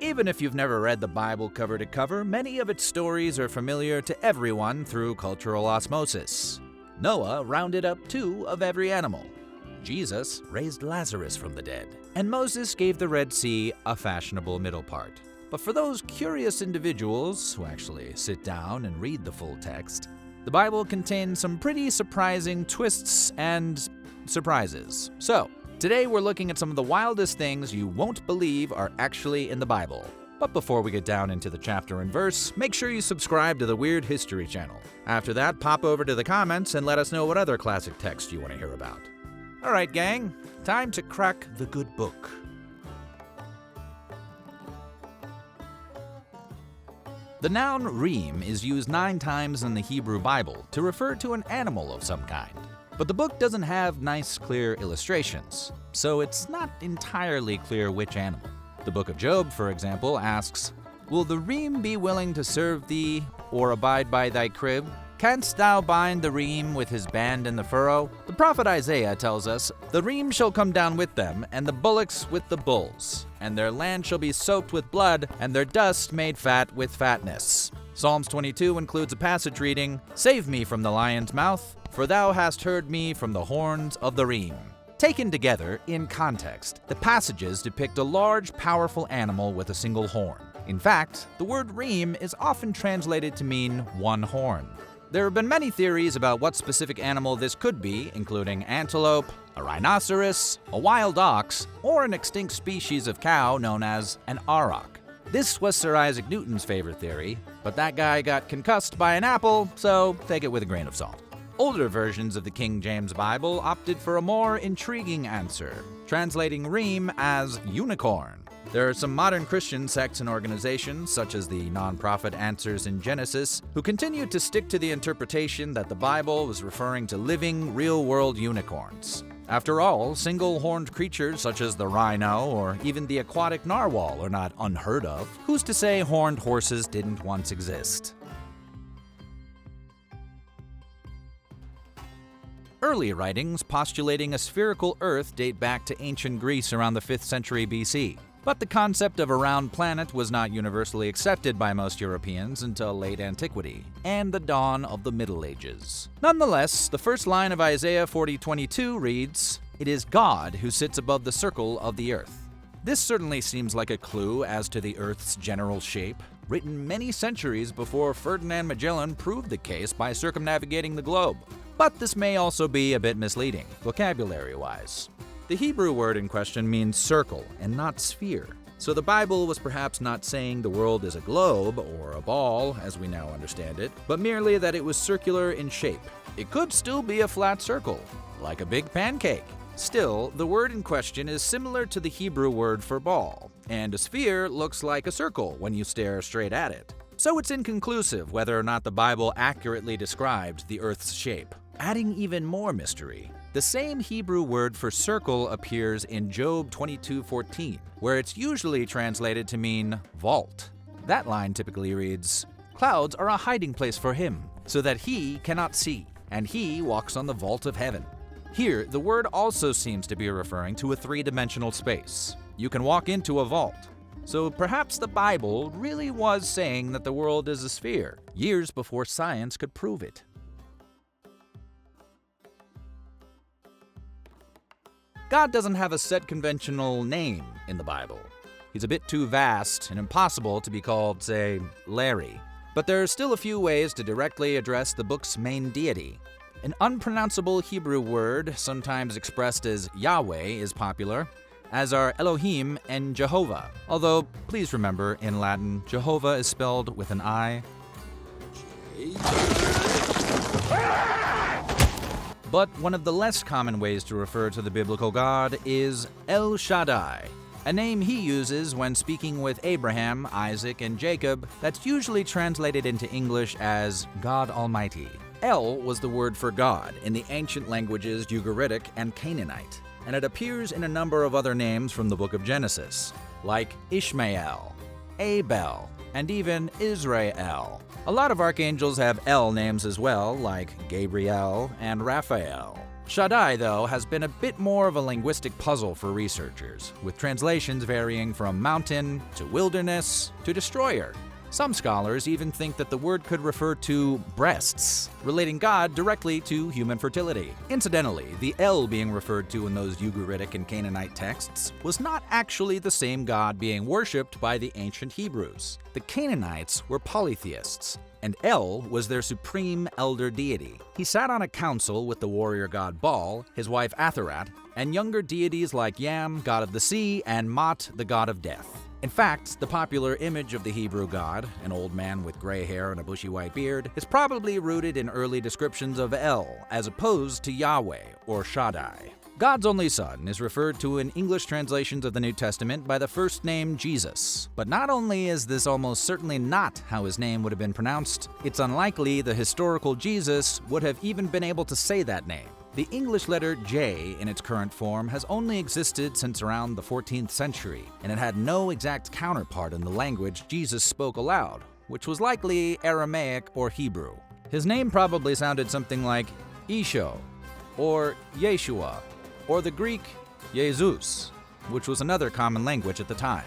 Even if you've never read the Bible cover to cover, many of its stories are familiar to everyone through cultural osmosis. Noah rounded up 2 of every animal. Jesus raised Lazarus from the dead. And Moses gave the Red Sea a fashionable middle part. But for those curious individuals who actually sit down and read the full text, the Bible contains some pretty surprising twists and surprises. So, today we're looking at some of the wildest things you won't believe are actually in the Bible. But before we get down into the chapter and verse, make sure you subscribe to the Weird History channel. After that, pop over to the comments and let us know what other classic text you want to hear about. Alright gang, time to crack the good book. The noun reem is used 9 times in the Hebrew Bible to refer to an animal of some kind. But the book doesn't have nice, clear illustrations, so it's not entirely clear which animal. The book of Job, for example, asks, "Will the reem be willing to serve thee, or abide by thy crib? Canst thou bind the reem with his band in the furrow?" The prophet Isaiah tells us, "The reem shall come down with them, and the bullocks with the bulls, and their land shall be soaked with blood, and their dust made fat with fatness." Psalms 22 includes a passage reading, "Save me from the lion's mouth, for thou hast heard me from the horns of the reem." Taken together, in context, the passages depict a large, powerful animal with a single horn. In fact, the word reem is often translated to mean one horn. There have been many theories about what specific animal this could be, including antelope, a rhinoceros, a wild ox, or an extinct species of cow known as an auroch. This was Sir Isaac Newton's favorite theory, but that guy got concussed by an apple, so take it with a grain of salt. Older versions of the King James Bible opted for a more intriguing answer, translating reem as unicorn. There are some modern Christian sects and organizations, such as the nonprofit Answers in Genesis, who continue to stick to the interpretation that the Bible was referring to living, real-world unicorns. After all, single-horned creatures such as the rhino or even the aquatic narwhal are not unheard of. Who's to say horned horses didn't once exist? Early writings postulating a spherical Earth date back to ancient Greece around the 5th century BC. But the concept of a round planet was not universally accepted by most Europeans until late antiquity and the dawn of the Middle Ages. Nonetheless, the first line of Isaiah 40:22 reads, "It is God who sits above the circle of the earth." This certainly seems like a clue as to the Earth's general shape, written many centuries before Ferdinand Magellan proved the case by circumnavigating the globe. But this may also be a bit misleading, vocabulary-wise. The Hebrew word in question means circle and not sphere, so the Bible was perhaps not saying the world is a globe or a ball, as we now understand it, but merely that it was circular in shape. It could still be a flat circle, like a big pancake. Still, the word in question is similar to the Hebrew word for ball, and a sphere looks like a circle when you stare straight at it. So it's inconclusive whether or not the Bible accurately described the Earth's shape. Adding even more mystery, the same Hebrew word for circle appears in Job 22:14, where it's usually translated to mean vault. That line typically reads, "Clouds are a hiding place for him, so that he cannot see, and he walks on the vault of heaven." Here, the word also seems to be referring to a 3-dimensional space. You can walk into a vault. So perhaps the Bible really was saying that the world is a sphere, years before science could prove it. God doesn't have a set conventional name in the Bible. He's a bit too vast and impossible to be called, say, Larry. But there are still a few ways to directly address the book's main deity. An unpronounceable Hebrew word, sometimes expressed as Yahweh, is popular, as are Elohim and Jehovah. Although, please remember, in Latin, Jehovah is spelled with an I. But one of the less common ways to refer to the biblical God is El Shaddai, a name he uses when speaking with Abraham, Isaac, and Jacob that's usually translated into English as God Almighty. El was the word for God in the ancient languages Ugaritic and Canaanite, and it appears in a number of other names from the book of Genesis, like Ishmael, Abel, and even Israel. A lot of archangels have El names as well, like Gabriel and Raphael. Shaddai, though, has been a bit more of a linguistic puzzle for researchers, with translations varying from mountain to wilderness to destroyer. Some scholars even think that the word could refer to breasts, relating God directly to human fertility. Incidentally, the El being referred to in those Ugaritic and Canaanite texts was not actually the same God being worshipped by the ancient Hebrews. The Canaanites were polytheists, and El was their supreme elder deity. He sat on a council with the warrior god Baal, his wife Atharat, and younger deities like Yam, god of the sea, and Mot, the god of death. In fact, the popular image of the Hebrew god, an old man with gray hair and a bushy white beard, is probably rooted in early descriptions of El, as opposed to Yahweh or Shaddai. God's only son is referred to in English translations of the New Testament by the first name Jesus. But not only is this almost certainly not how his name would have been pronounced, it's unlikely the historical Jesus would have even been able to say that name. The English letter J in its current form has only existed since around the 14th century, and it had no exact counterpart in the language Jesus spoke aloud, which was likely Aramaic or Hebrew. His name probably sounded something like Isho, or Yeshua, or the Greek Jesus, which was another common language at the time.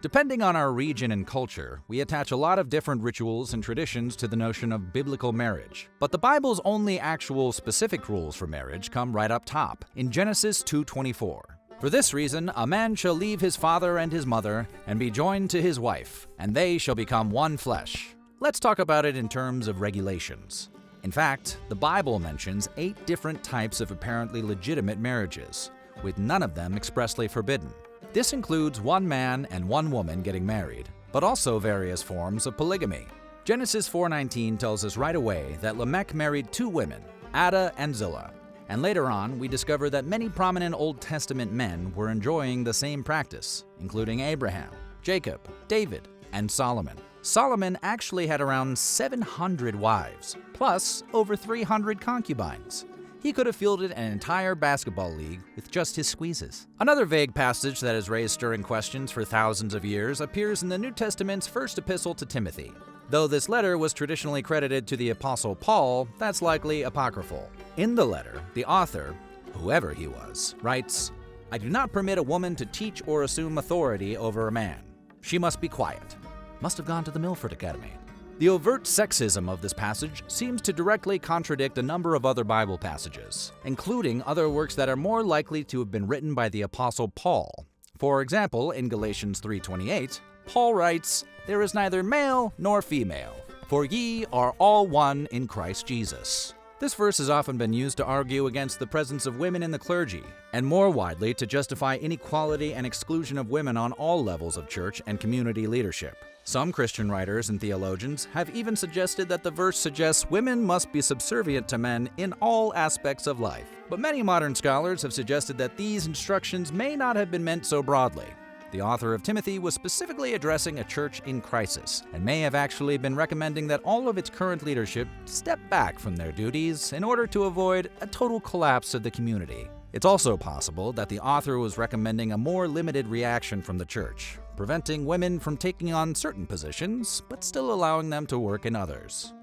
Depending on our region and culture, we attach a lot of different rituals and traditions to the notion of biblical marriage. But the Bible's only actual specific rules for marriage come right up top, in Genesis 2:24. For this reason, a man shall leave his father and his mother, and be joined to his wife, and they shall become one flesh. Let's talk about it in terms of regulations. In fact, the Bible mentions 8 different types of apparently legitimate marriages, with none of them expressly forbidden. This includes one man and one woman getting married, but also various forms of polygamy. Genesis 4:19 tells us right away that Lamech married 2 women, Ada and Zillah, and later on we discover that many prominent Old Testament men were enjoying the same practice, including Abraham, Jacob, David, and Solomon. Solomon actually had around 700 wives, plus over 300 concubines. He could have fielded an entire basketball league with just his squeezes. Another vague passage that has raised stirring questions for thousands of years appears in the New Testament's first epistle to Timothy. Though this letter was traditionally credited to the Apostle Paul, that's likely apocryphal. In the letter, the author, whoever he was, writes, "I do not permit a woman to teach or assume authority over a man. She must be quiet." Must have gone to the Milford Academy. The overt sexism of this passage seems to directly contradict a number of other Bible passages, including other works that are more likely to have been written by the Apostle Paul. For example, in Galatians 3:28, Paul writes, "There is neither male nor female, for ye are all one in Christ Jesus." This verse has often been used to argue against the presence of women in the clergy, and more widely to justify inequality and exclusion of women on all levels of church and community leadership. Some Christian writers and theologians have even suggested that the verse suggests women must be subservient to men in all aspects of life. But many modern scholars have suggested that these instructions may not have been meant so broadly. The author of Timothy was specifically addressing a church in crisis, and may have actually been recommending that all of its current leadership step back from their duties in order to avoid a total collapse of the community. It's also possible that the author was recommending a more limited reaction from the church, preventing women from taking on certain positions, but still allowing them to work in others.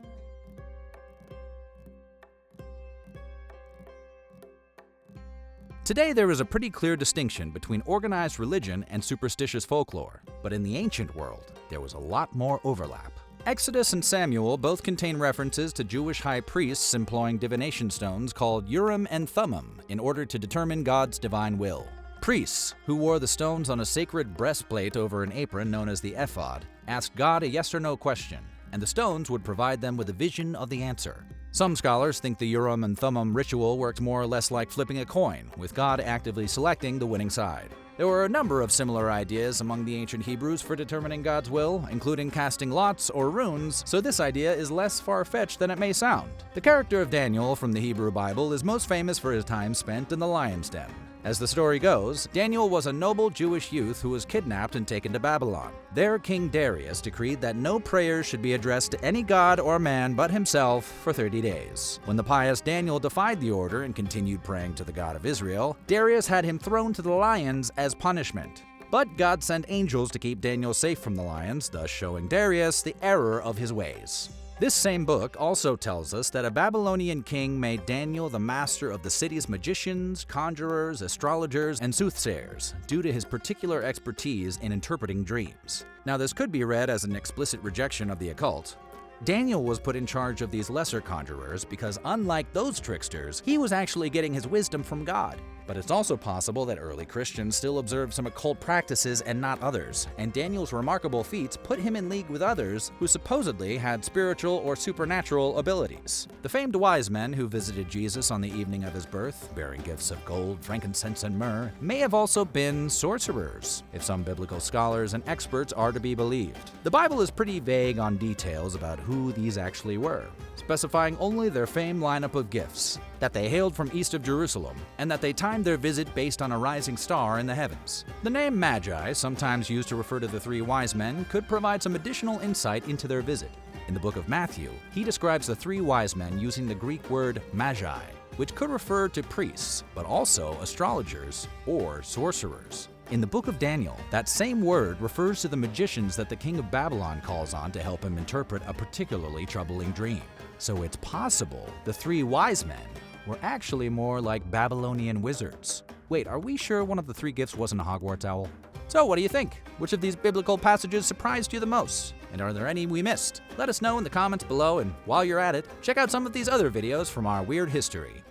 Today, there is a pretty clear distinction between organized religion and superstitious folklore, but in the ancient world, there was a lot more overlap. Exodus and Samuel both contain references to Jewish high priests employing divination stones called Urim and Thummim in order to determine God's divine will. Priests, who wore the stones on a sacred breastplate over an apron known as the ephod, asked God a yes or no question, and the stones would provide them with a vision of the answer. Some scholars think the Urim and Thummim ritual worked more or less like flipping a coin, with God actively selecting the winning side. There were a number of similar ideas among the ancient Hebrews for determining God's will, including casting lots or runes, so this idea is less far-fetched than it may sound. The character of Daniel from the Hebrew Bible is most famous for his time spent in the lion's den. As the story goes, Daniel was a noble Jewish youth who was kidnapped and taken to Babylon. There, King Darius decreed that no prayers should be addressed to any god or man but himself for 30 days. When the pious Daniel defied the order and continued praying to the God of Israel, Darius had him thrown to the lions as punishment. But God sent angels to keep Daniel safe from the lions, thus showing Darius the error of his ways. This same book also tells us that a Babylonian king made Daniel the master of the city's magicians, conjurers, astrologers, and soothsayers, due to his particular expertise in interpreting dreams. Now, this could be read as an explicit rejection of the occult. Daniel was put in charge of these lesser conjurers because, unlike those tricksters, he was actually getting his wisdom from God. But it's also possible that early Christians still observed some occult practices and not others, and Daniel's remarkable feats put him in league with others who supposedly had spiritual or supernatural abilities. The famed wise men who visited Jesus on the evening of his birth, bearing gifts of gold, frankincense, and myrrh, may have also been sorcerers, if some biblical scholars and experts are to be believed. The Bible is pretty vague on details about who these actually were, specifying only their famed lineup of gifts, that they hailed from east of Jerusalem, and that they timed their visit based on a rising star in the heavens. The name Magi, sometimes used to refer to the three wise men, could provide some additional insight into their visit. In the book of Matthew, he describes the three wise men using the Greek word magi, which could refer to priests, but also astrologers or sorcerers. In the book of Daniel, that same word refers to the magicians that the king of Babylon calls on to help him interpret a particularly troubling dream. So it's possible the three wise men were actually more like Babylonian wizards. Wait, are we sure one of the three gifts wasn't a Hogwarts owl? So what do you think? Which of these biblical passages surprised you the most? And are there any we missed? Let us know in the comments below, and while you're at it, check out some of these other videos from our weird history.